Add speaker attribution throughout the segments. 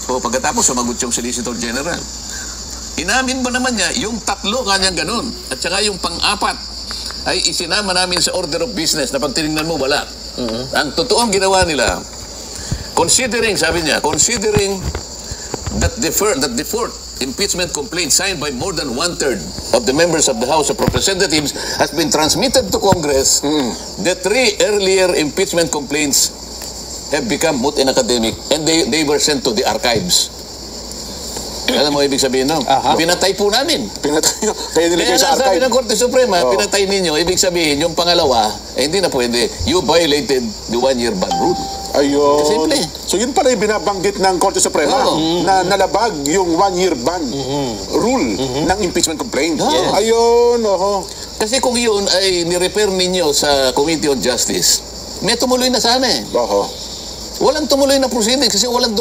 Speaker 1: O pagkatapos sumagot yung Solicitor General. Inamin ba naman niya, yung tatlo kanyang ganun, at saka yung pang-apat, ay isinama namin sa order of business na pag tinignan mo, wala. Ang totoong ginawa nila, considering, sabi niya, considering that the fourth impeachment complaint signed by more than one-third of the members of the House of Representatives has been transmitted to Congress, the three earlier impeachment complaints have become moot and academic, and they were sent to the archives. Alam mo ibig sabihin no? Pinatay po namin.
Speaker 2: Pinatay nyo. Kaya nilagay
Speaker 1: Kaya
Speaker 2: sa archive.
Speaker 1: sabi ng Korte Suprema, pinatay ninyo. Ibig sabihin, yung pangalawa, hindi na pwede. You violated the one-year ban rule.
Speaker 2: Ayun.
Speaker 1: Simple.
Speaker 2: So yun pala yung binabanggit ng Korte Suprema na nalabag yung one-year ban rule ng impeachment complaint.
Speaker 1: Yes.
Speaker 2: Ayun.
Speaker 1: Kasi kung yun ay nirepair ninyo sa Committee on Justice, may tumuloy na sana eh. Walang tumuloy na proceedings kasi walang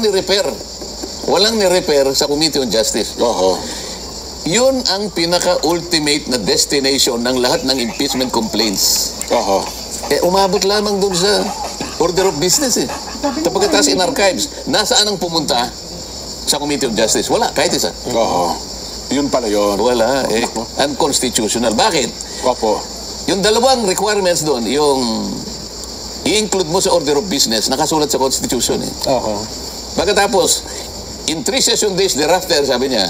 Speaker 1: ni-repair. Walang ni-repair sa Committee on Justice. Yun ang pinaka-ultimate na destination ng lahat ng impeachment complaints. Umabot lamang doon sa order of business eh. Pagkatapos in archives, nasaan ang pumunta sa Committee on Justice? Wala, kahit isa.
Speaker 2: Yun pala yun.
Speaker 1: Wala, unconstitutional. Bakit? Yung dalawang requirements doon, yung i-include mo sa order of business, nakasulat sa Constitution eh. Pagkatapos, in 3 session days thereafter, sabi niya,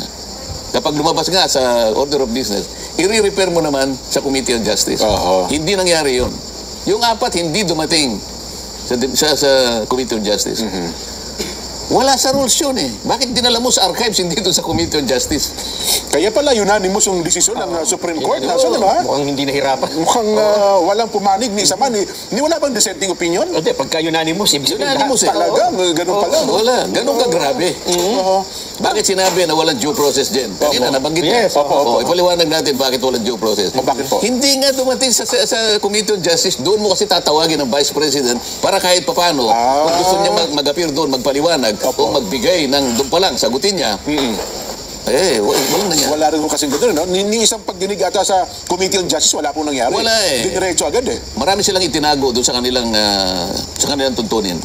Speaker 1: kapag lumabas nga sa order of business, i-repair mo naman sa Committee on Justice. Hindi nangyari yun. Yung 4, hindi dumating sa Committee on Justice. Wala sa rules yun eh. Bakit dinala mo sa archives, hindi doon sa Committee on Justice?
Speaker 2: Kaya pala unanimous yung desisyon ng Supreme Court.
Speaker 3: Mukhang hindi nahirapan.
Speaker 2: Mukhang walang pumanig ni isa man. Ni wala bang dissenting opinion?
Speaker 3: Hindi, pagka unanimous, ibig sabihin
Speaker 1: Unanimous eh.
Speaker 2: Talaga, ganun pala.
Speaker 1: Wala, ganun ka grabe. Bakit sinabi na walang due process dyan? Kanina, nabanggit niya. Ipaliwanag natin bakit walang due process.
Speaker 2: Bakit po?
Speaker 1: Hindi nga dumating sa Committee on Justice, doon mo kasi tatawagin ng Vice President para kahit papano, kung gusto niya mag-appear doon, magpaliwanag, o magbigay ng doon pa lang, sagutin niya. Walang nangyari.
Speaker 2: Wala rin mo kasing gano'n, no? Ni isang pagdinig ata sa Committee on Justice, wala pong nangyari.
Speaker 1: Wala eh.
Speaker 2: Diniretso agad eh.
Speaker 1: Marami silang itinago doon sa kanilang tuntunin.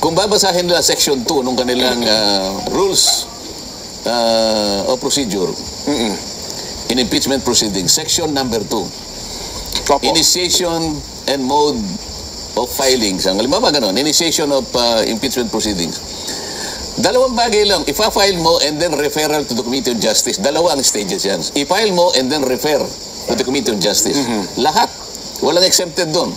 Speaker 1: Kung babasahin nila Section 2 nung kanilang Rules of Procedure in Impeachment Proceedings, Section number 2, Initiation and Mode of Filings. Ang halimbawa gano'n, Initiation of Impeachment Proceedings. Dalawang bagay lang, ipa-file mo and then referral to the Committee on Justice. Dalawa ang stages yan. I-file mo and then refer to the Committee on Justice. Lahat. Walang exempted doon.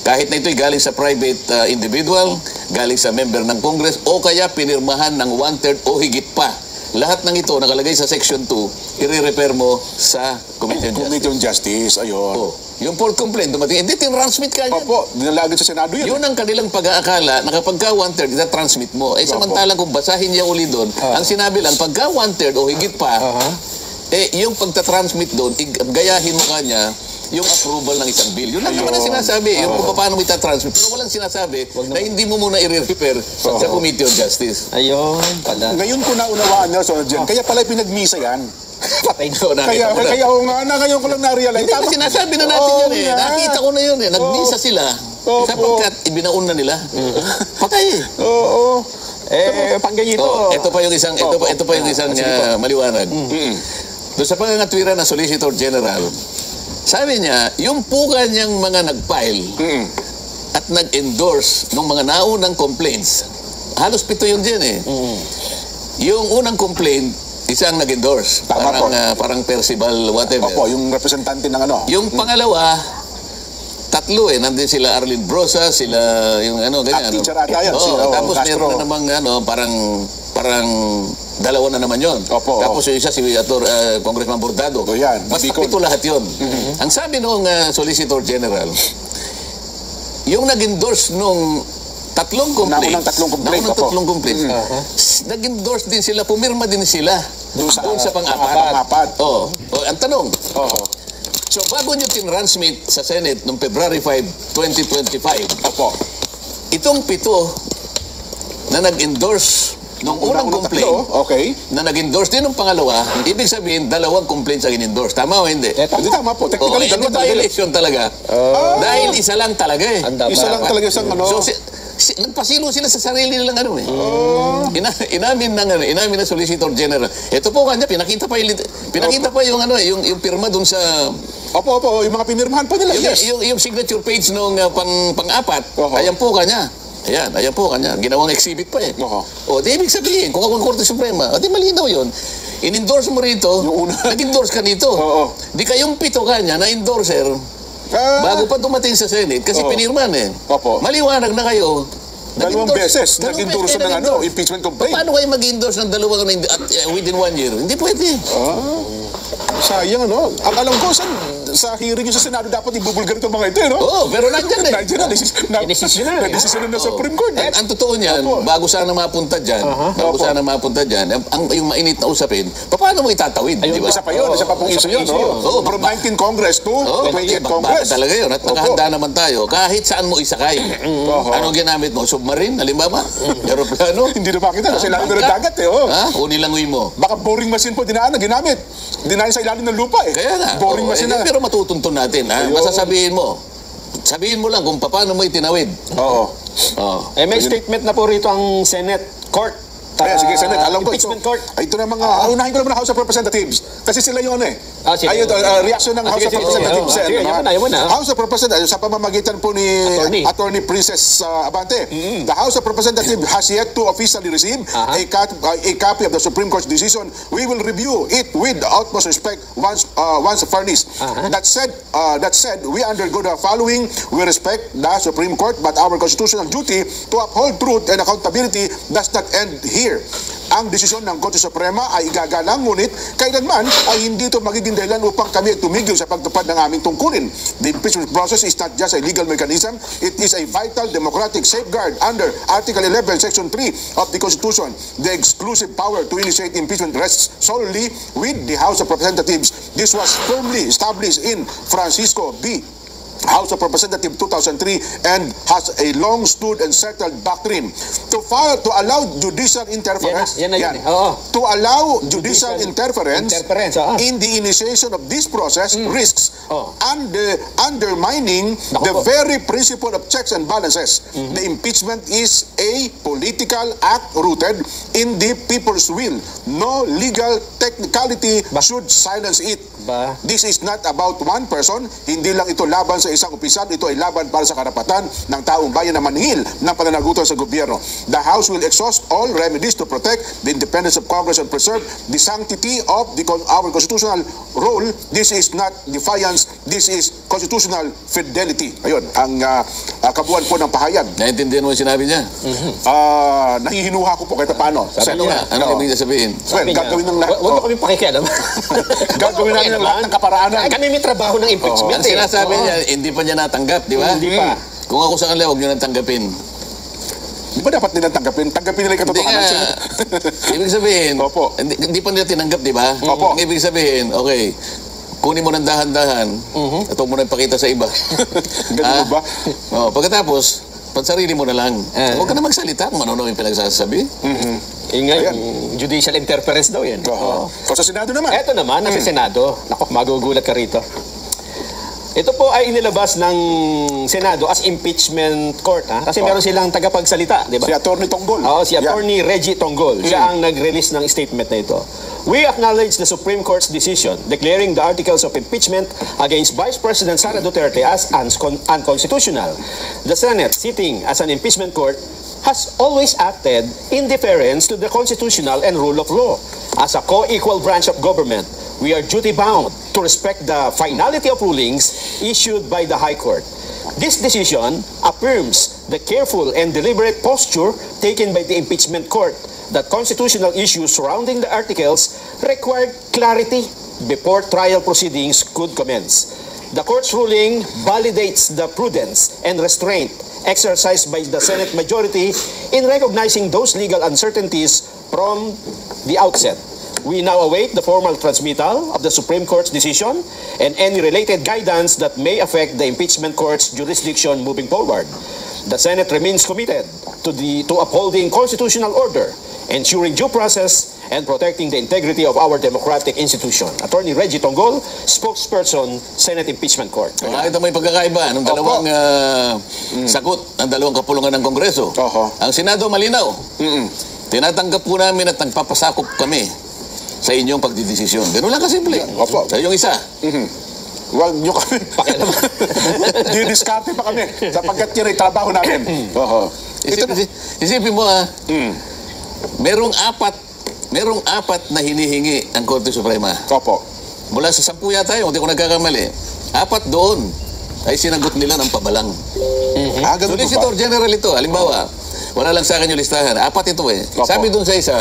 Speaker 1: Kahit na ito'y galing sa private individual, galing sa member ng Congress, o kaya pinirmahan ng 1/3 o higit pa. Lahat ng ito nakalagay sa Section 2, i-refer mo sa Committee on Justice.
Speaker 2: Committee on Justice, ayun.
Speaker 1: Yung fourth complaint, dumating, hindi, tinransmit ka yan.
Speaker 2: Dinalagay sa Senado yun.
Speaker 1: Yun ang kanilang pag-aakala na kapag ka 1/3, ita-transmit mo. Samantalang kung basahin niya uli doon, ang sinabi lang, pagka 1/3 o higit pa, yung pagta-transmit doon, gayahin mo kanya yung approval ng isang bill. Yun lang naman ang sinasabi, yung kung paano mo ita-transmit. Pero walang sinasabi na hindi mo muna i-refer sa Committee on Justice.
Speaker 3: Ayun, pala.
Speaker 2: Ngayon ko naunawaan, Nelson, kaya pala pinagmisa yan.
Speaker 1: Patay na.
Speaker 2: Kaya ngayon ko lang na-realize.
Speaker 1: Hindi, sinasabi na natin yun eh. Nakita ko na yun eh. Nagmisa sila. Sapagkat ibinaon na nila. Patay eh.
Speaker 3: Panggayito.
Speaker 1: Ito pa yung isang maliwanag. Doon sa pangangatwiran ng Solicitor General, sabi niya, yung po kanyang mga nag-file at nag-endorse ng mga naunang complaints, halos 7 yun dyan eh. Yung unang complaint, isang nag-endorse. Parang Percival, whatever.
Speaker 2: Yung representante ng ano.
Speaker 1: Yung pangalawa, 3 eh. Nandun sila Arlene Brosa, sila yung ganyan.
Speaker 2: Teacher ata yan.
Speaker 1: Tapos meron na namang parang 2 na naman yun. Tapos yung isa si Congressman Bordado. Basta 7 lahat yun. Ang sabi nung Solicitor General, yung nag-endorse nung 3 complaints. Naunang tatlong complaints. Nag-endorse din sila, pumirma din sila doon sa pang-apat. Ang tanong, so bago nyo tinransmit sa Senate noong February 5, 2025, itong 7 na nag-endorse nung unang complaint, na nag-endorse din ng pangalawa, ibig sabihin, 2 complaints ang in-endorse. Tama o hindi?
Speaker 2: Tama po. Technically,
Speaker 1: violation talaga. Dahil isa lang talaga eh.
Speaker 2: Isa lang talaga isang ano.
Speaker 1: So, nagpasilo sila sa sarili nilang ano eh. Inamin ng Solicitor General. Ito po kanya, pinakita pa yung ano eh, yung pirma dun sa...
Speaker 2: Opo, yung mga pinirmahan po nila, yes.
Speaker 1: Yung signature page nung pang-apat,
Speaker 2: Oho.
Speaker 1: ayan po kanya. Ayan po kanya. Ginawang exhibit pa eh.
Speaker 2: Oho.
Speaker 1: O, di ibig sabihin, kung ako ng Korte Suprema, di malinaw yun. In-endorse mo rito,
Speaker 2: Yung una.
Speaker 1: nag-endorse ka nito.
Speaker 2: Oo.
Speaker 1: Di kayong pito kanya na endorser, bago pa dumating sa Senate, kasi
Speaker 2: Oo.
Speaker 1: pinirman eh.
Speaker 2: Opo.
Speaker 1: Maliwanag na kayo.
Speaker 2: Dalawang beses, nag-endorse ng
Speaker 1: nag-endorse.
Speaker 2: impeachment complaint.
Speaker 1: Paano kayo mag-endorse ng dalawang within 1 year? Hindi pwede.
Speaker 2: Sayang, ano? Ang alam ko, sa hearing yung sa Senado, dapat ibubulgar itong mga ito, no?
Speaker 1: Oo, pero nandyan eh.
Speaker 2: Nandiyan na, na sa Supreme Court.
Speaker 1: Ang totoo niyan,
Speaker 2: Opo.
Speaker 1: bago sana mapunta dyan, yung mainit na usapin, paano mo itatawid, di ba?
Speaker 2: Isa pa yun, isa pa pong issue yun, no?
Speaker 1: Oo,
Speaker 2: From 19 Congress to 28 Congress.
Speaker 1: Baka talaga yun. At nakahanda naman tayo. Kahit saan mo isakay. Ano ginamit mo? Submarine? Halimbawa? Aeroplano?
Speaker 2: Hindi na makita kasi ilalim ng dagat, eh, oh.
Speaker 1: Ha? O nilangoy mo?
Speaker 2: Baka boring machine po ginamit. Dinaan sa ilalim ng lupa, eh.
Speaker 1: Kaya na.
Speaker 2: Boring machine na.
Speaker 1: Pero matutuntun natin. Ha?
Speaker 2: Ayun.
Speaker 1: Basta sabihin mo lang kung paano mo itinawid.
Speaker 2: Oo.
Speaker 3: May statement na po rito ang Senate Court.
Speaker 2: Kaya sige, Senate, alam ko ito.
Speaker 3: Impeachment Court.
Speaker 2: Ito na mga, unahin ko naman ang House of Representatives. Kasi sila yun eh.
Speaker 3: Sige.
Speaker 2: Ayun, reaction ng House
Speaker 3: Sige,
Speaker 2: of
Speaker 3: sige,
Speaker 2: Representatives.
Speaker 3: sige. Sige,
Speaker 2: ano,
Speaker 3: ayaw mo na.
Speaker 2: House of Representatives, sa pamamagitan po ni Attorney Princess Abante, the House of Representatives has yet to officially receive a copy of the Supreme Court's decision. We will review it with the utmost respect once furnished. That said, we undergo the following. We respect the Supreme Court, but our constitutional duty to uphold truth and accountability does not end here. Ang desisyon ng Korte Suprema ay igagalang, ngunit kailanman ay hindi ito magiging dahilan upang kami tumigil sa pagtupad ng aming tungkulin. The impeachment process is not just a legal mechanism, it is a vital democratic safeguard under Article 11, Section 3 of the Constitution. The exclusive power to initiate impeachment rests solely with the House of Representatives. This was firmly established in Francisco B. House of Representatives 2003 and has a long stood and settled doctrine to allow judicial interference.
Speaker 3: Yan na yun. Oo.
Speaker 2: To allow judicial interference in the initiation of this process risks undermining the very principle of checks and balances. The impeachment is a political act rooted in the people's will. No legal technicality should silence it. This is not about one person. Hindi lang ito laban sa isang opisyal. Ito ay laban para sa karapatan ng taong bayan na manhil ng pananagutan sa gobyerno. The House will exhaust all remedies to protect the independence of Congress and preserve the sanctity of our constitutional role. This is not defiance. This is constitutional fidelity. Ayun, ang kabuuan po ng pahayag.
Speaker 1: Naintindihan mo yung sinabi niya?
Speaker 2: Nahihinuha ko po kahit paano.
Speaker 1: Ano nga? Ano ibig sabihin?
Speaker 2: Well, gagawin ng lahat.
Speaker 3: Huwag mo kami pakikialam.
Speaker 2: Gagawin namin ng lahat ng kaparaanan.
Speaker 3: Kami may trabaho ng impeachment.
Speaker 1: Ang sinasabi niya, hindi pa niya natanggap, di ba?
Speaker 3: Hindi pa.
Speaker 1: Kung ako sa kanila, huwag niyo nang tanggapin.
Speaker 2: Di ba dapat nilang tanggapin? Tanggapin nila yung
Speaker 1: Hindi
Speaker 2: katotohanan.
Speaker 1: nga. Ibig sabihin,
Speaker 2: Opo.
Speaker 1: hindi pa nila tinanggap, di ba?
Speaker 2: Opo.
Speaker 1: Ang ibig sabihin, okay, kunin mo ng dahan-dahan at huwag mo na ipakita sa iba.
Speaker 2: Ganun ba?
Speaker 1: Pagkatapos, pansarili mo na lang. Huwag ka na magsalita kung ano yung pinagsasabi.
Speaker 3: Ingay, judicial interference daw yan.
Speaker 2: O sa Senado naman.
Speaker 3: Eto naman, nasa Senado. Naku, magugulat ka rito. Ito po ay inilabas ng Senado as impeachment court. Kasi meron silang tagapagsalita, di ba?
Speaker 2: Si Atty. Tonggol.
Speaker 3: Oo, si Attorney Reggie Tonggol. Siya ang nag-release ng statement na ito. We acknowledge the Supreme Court's decision declaring the articles of impeachment against Vice President Sara Duterte as unconstitutional. The Senate, sitting as an impeachment court, has always acted in deference to the constitutional and rule of law. As a co-equal branch of government, we are duty-bound to respect the finality of rulings issued by the High Court. This decision affirms the careful and deliberate posture taken by the impeachment court that constitutional issues surrounding the articles required clarity before trial proceedings could commence. The court's ruling validates the prudence and restraint exercised by the Senate majority in recognizing those legal uncertainties from the outset. We now await the formal transmittal of the Supreme Court's decision and any related guidance that may affect the impeachment court's jurisdiction moving forward. The Senate remains committed to upholding constitutional order, ensuring due process, and protecting the integrity of our democratic institution. Attorney Reggie Tonggol, spokesperson, Senate Impeachment Court.
Speaker 1: Nakita mo yung pagkakaiba ng dalawang sagot ng dalawang kapulungan ng Kongreso. Ang Senado malinaw. Tinatanggap po namin at nagpapasakop kami sa inyong pagdidesisyon. Ganun lang kasimple. Sa yung isa.
Speaker 2: Huwag nyo kami pakialaman. Didiskarte pa kami sapagkat yun ay trabaho namin.
Speaker 1: Isipin mo merong apat na hinihingi ang Korte Suprema. Mula sa 10 yata yun, hindi ko nagkakamali. 4 doon ay sinagot nila ng pabalang. Solicitor General ito, halimbawa, wala lang sa akin yung listahan. 4 ito eh. Sabi doon sa isa,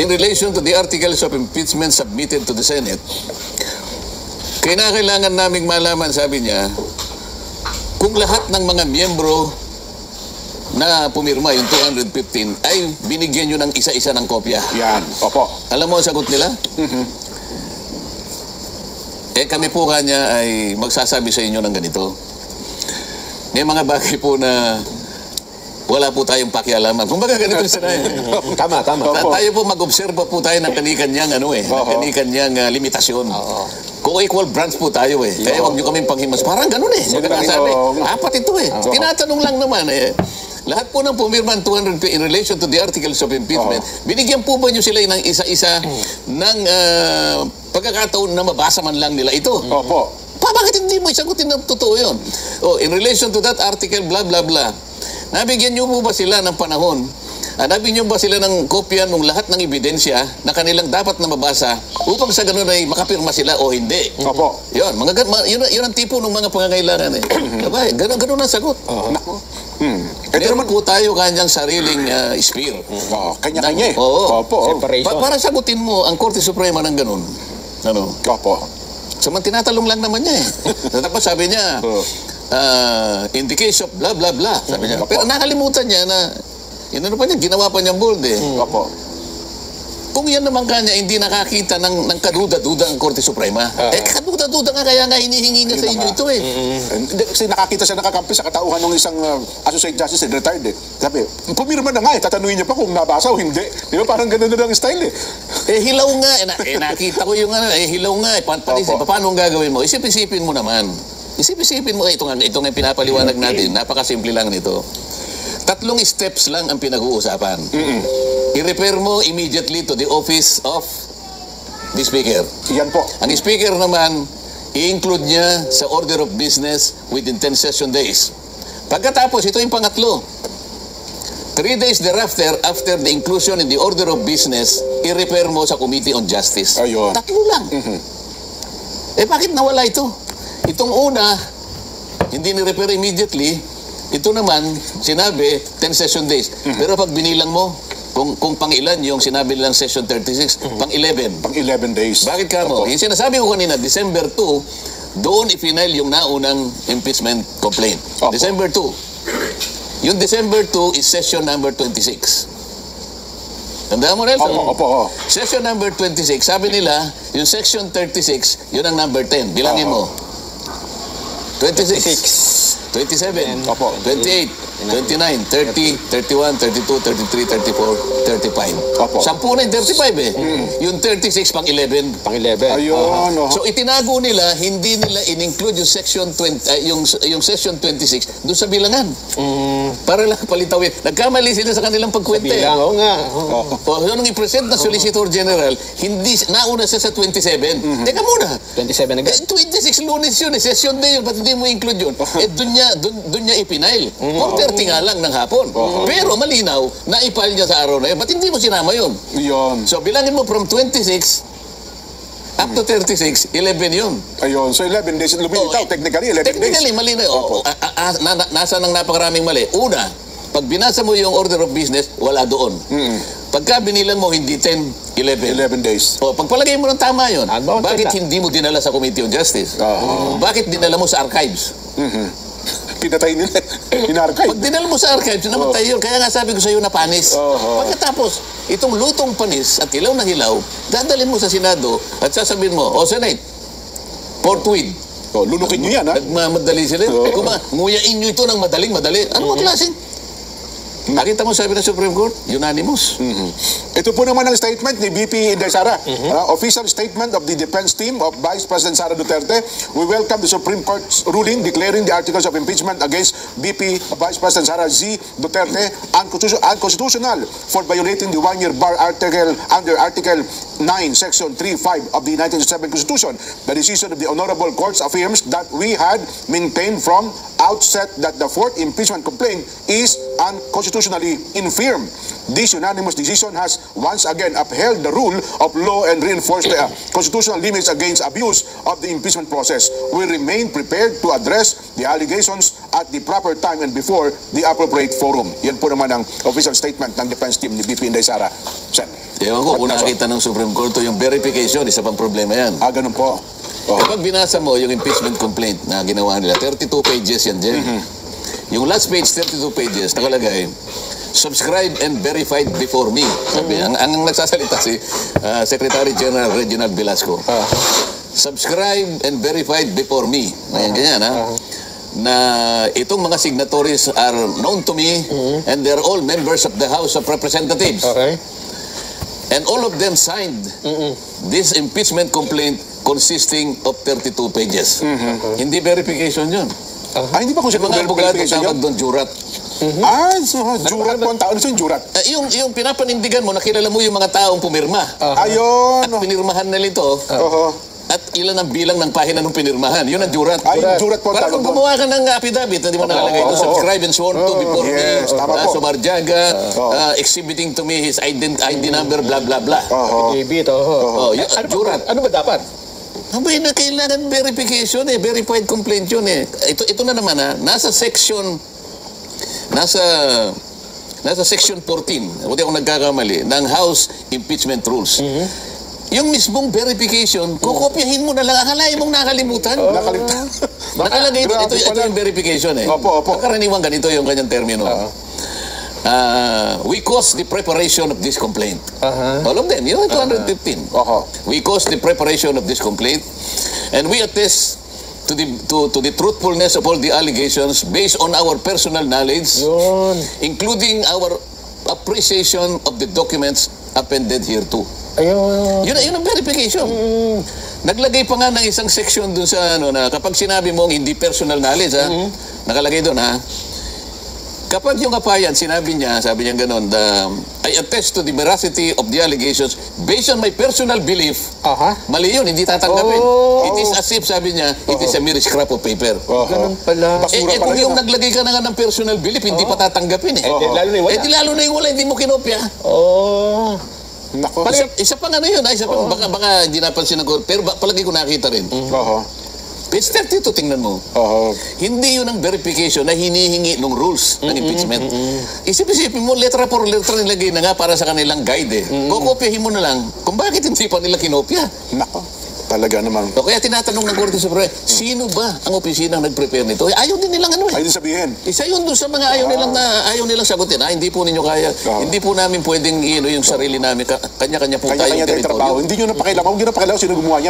Speaker 1: in relation to the articles of impeachment submitted to the Senate, kailangan naming malaman, sabi niya, kung lahat ng mga miyembro na pumirma, yung 215, ay binigyan nyo ng isa-isa ng kopya.
Speaker 2: Yan,
Speaker 1: Alam mo ang sagot nila? Kami po kanya ay magsasabi sa inyo ng ganito. May mga bagay po na wala po tayong pakialaman. Kung baga ganito yung sanayin.
Speaker 3: Tama.
Speaker 1: Tayo po mag-observa po tayo ng kanikanyang kanikanyang limitasyon. Kung equal branch po tayo Kaya huwag nyo kaming panghimas. Parang ganun Sabi, 4 ito Tinatanong lang naman lahat po ng pumirma 200 in relation to the articles of impeachment, binigyan po ba nyo sila ng isa-isa ng pagkakataon na mabasa man lang nila ito? Bakit hindi mo isagutin ng totoo yun? In relation to that article, blah, blah, blah. Nabigyan nyo po ba sila ng panahon? Nabigyan nyo ba sila ng kopya ng lahat ng ebidensya na kanilang dapat na mabasa upang sa ganun ay makapirma sila o hindi? Yun, yun ang tipo ng mga pangangailangan ganun ang sagot. Meron po tayo kanyang sariling spear.
Speaker 2: Kanya-kanya
Speaker 1: Separation. Para sagutin mo ang Korte Suprema ng ganun. Tinatalong lang naman niya Tapos sabi niya, in the case of blah, blah, blah. Sabi niya. Pero nakalimutan niya na, ginawa pa niyang bold Kung yan naman kanya, hindi nakakita ng kaduda-duda ang Korte Suprema. Kaduda-duda nga, kaya nga hinihingi niya sa inyo ito
Speaker 2: Kasi nakakita siya nakakampi sa katauhan ng isang Associate Justice retired Sabi, pumirma na nga tatanungin niya pa kung nabasa o hindi. Di ba parang ganun na ang style
Speaker 1: hilaw nga. Nakita ko yung hilaw nga. Paano ang gagawin mo? Isip-isipin mo naman. Isip-isipin mo, ito nga pinapaliwanag natin. Napakasimple lang nito. 3 steps lang ang pinag-uusapan. I-refer mo immediately to the office of the Speaker.
Speaker 2: Yan po.
Speaker 1: Ang Speaker naman, i-include niya sa order of business within 10 session days. Pagkatapos, ito yung pangatlo. 3 days thereafter, after the inclusion in the order of business, i-refer mo sa Committee on Justice. 3 lang. Bakit nawala ito? Itong una, hindi ni-refer immediately. Ito naman, sinabi, 10 session days. Pero pag binilang mo, kung pang-ilan yung sinabi nilang session 36, pang-11.
Speaker 2: Pang-11 days.
Speaker 1: Bakit ka mo? Yung sinasabi ko kanina, December 2, doon i-file yung naunang impeachment complaint. December 2. Yung December 2 is session number 26. Tandaan mo, Nelson? Session number 26, sabi nila, yung section 36, yun ang number 10. Bilangin mo. 26. 27, 28, 29, 30, 31, 32, 33, 34, 35. 10 na yung 35 Yung 36 pang 11. So itinago nila, hindi nila in-include yung section 20, yung section 26 doon sa bilangan. Para lang palitawin. Nagkamali sila sa kanilang pagkwenta. Nung i-present na Solicitor General, hindi nauna siya sa 27. Teka muna.
Speaker 3: 27 agad.
Speaker 1: 26 Lunes yun session day yun, ba't hindi mo include yun? Doon niya ipinail. 4:30 nga lang ng hapon. Pero malinaw na ipile niya sa araw na yun. Ba't hindi mo sinama yun? So bilangin mo from 26 up to 36, 11 yun.
Speaker 2: So 11 days, lumilitaw, technically 11 days.
Speaker 1: Technically, malinaw. Nasa ng napakaraming mali. Una, pag binasa mo yung order of business, wala doon. Pagka binilang mo, hindi 10, 11
Speaker 2: days.
Speaker 1: Pagpalagay mo ng tama yun, bakit hindi mo dinala sa Committee on Justice? Bakit dinala mo sa archives?
Speaker 2: Pinatay nila. In-archive.
Speaker 1: Pag dinala mo sa archives, namatay yun. Kaya nga sabi ko sa iyo na panis. Pagkatapos, itong lutong panis at hilaw na hilaw, dadalhin mo sa Senado at sasabihin mo, Senate, forthwith.
Speaker 2: Lunukin nyo yan, ha?
Speaker 1: Nagmamadali sila. Nguyain nyo ito ng madaling-madali. Ano ang klaseng? Nakita mo sabi ng Supreme Court, unanimous.
Speaker 2: Ito po naman ang statement ni VP Inday Sara. Official statement of the defense team of Vice President Sara Duterte. We welcome the Supreme Court's ruling declaring the articles of impeachment against VP Vice President Sara Z. Duterte unconstitutional for violating the one-year bar article under Article 9, Section 3.5 of the 1997 Constitution. The decision of the Honorable Courts affirms that we had maintained from outset that the fourth impeachment complaint is unconstitutionally infirm. This unanimous decision has once again upheld the rule of law and reinforced the constitutional limits against abuse of the impeachment process. We remain prepared to address the allegations at the proper time and before the appropriate forum. Yan po naman ang official statement ng defense team ni VP Inday Sara. Sen.
Speaker 1: Ewan ko, kung nakita ng Supreme Court yung verification, isa pang problema yan.
Speaker 2: Ganun po.
Speaker 1: Kapag binasa mo yung impeachment complaint na ginawa nila, 32 pages yan dyan. Yung last page, 32 pages, nakalagay, subscribed and verified before me. Sabi, ang nagsasalita si Secretary General Reginald Velasco. Subscribed and verified before me. Ayan, ganyan, ha? Na itong mga signatories are known to me and they're all members of the House of Representatives.
Speaker 3: Okay.
Speaker 1: And all of them signed this impeachment complaint consisting of 32 pages. Hindi verification yun.
Speaker 2: Hindi ba kung siya
Speaker 1: Mga abogado tawag doon, jurat.
Speaker 2: Jurat po ang tao. Ano yung jurat?
Speaker 1: Yung pinapanindigan mo, nakilala mo yung mga taong pumirma.
Speaker 2: Ayun.
Speaker 1: At pinirmahan na nito. At ilan ang bilang ng pahina ng pinirmahan. Yun ang jurat.
Speaker 2: Jurat po ang
Speaker 1: Parang
Speaker 2: tawag
Speaker 1: kung gumawa ka ng affidavit, di mo nakalagay doon, subscribe and sworn to before me, Sumarjaga, exhibiting to me his ID number, blah, blah, blah.
Speaker 3: Affidavit,
Speaker 1: Yun, jurat.
Speaker 3: Ano ba dapat?
Speaker 1: Abay na kailangan verification verified complaint yun Ito na naman nasa section 14, hindi ako nagkakamali, ng House Impeachment Rules. Yung mismong verification, kukopyahin mo na lang, akalain mong nakalimutan. Nakalagay ito yung verification
Speaker 2: Opo.
Speaker 1: Karaniwang ganito yung kanyang termino. We caused the preparation of this complaint. All of them, 215. We caused the preparation of this complaint, and we attest to the truthfulness of all the allegations based on our personal knowledge, including our appreciation of the documents appended hereto. Yun ang verification. Naglagay pa nga ng isang section dun sa na kapag sinabi mong hindi personal knowledge, nakalagay doon kapag yung kapayan, sabi niya gano'n, I attest to the veracity of the allegations based on my personal belief. Mali yun, hindi tatanggapin. It is as if, sabi niya, it is a mere scrap of paper.
Speaker 3: Ganun pala.
Speaker 1: Kung yung naglagay ka na nga ng personal belief, hindi pa tatanggapin lalo na yung wala, hindi mo kinopya. Isa pang ano yun, baka hindi napansin ako, pero palagi ko nakita rin. Page 32, tingnan mo. Hindi yun ang verification na hinihingi ng rules ng impeachment. Isip-isipin mo, letra por letra nilagay na nga para sa kanilang guide Kukopyahin mo na lang kung bakit hindi pa nila kinopya.
Speaker 2: Nako, talaga naman.
Speaker 1: Kaya tinatanong ng Korte Suprema, sino ba ang opisina nag-prepare nito? Ayaw din nilang
Speaker 2: Ayaw din sabihin.
Speaker 1: Isa yun doon sa mga ayaw nilang sagutin. Hindi po ninyo kaya, hindi po namin pwedeng yung sarili namin, kanya-kanya po tayong teritoryo.
Speaker 2: Hindi nyo na pakilaw. Kung hindi na pakilaw, sino gumawa niya?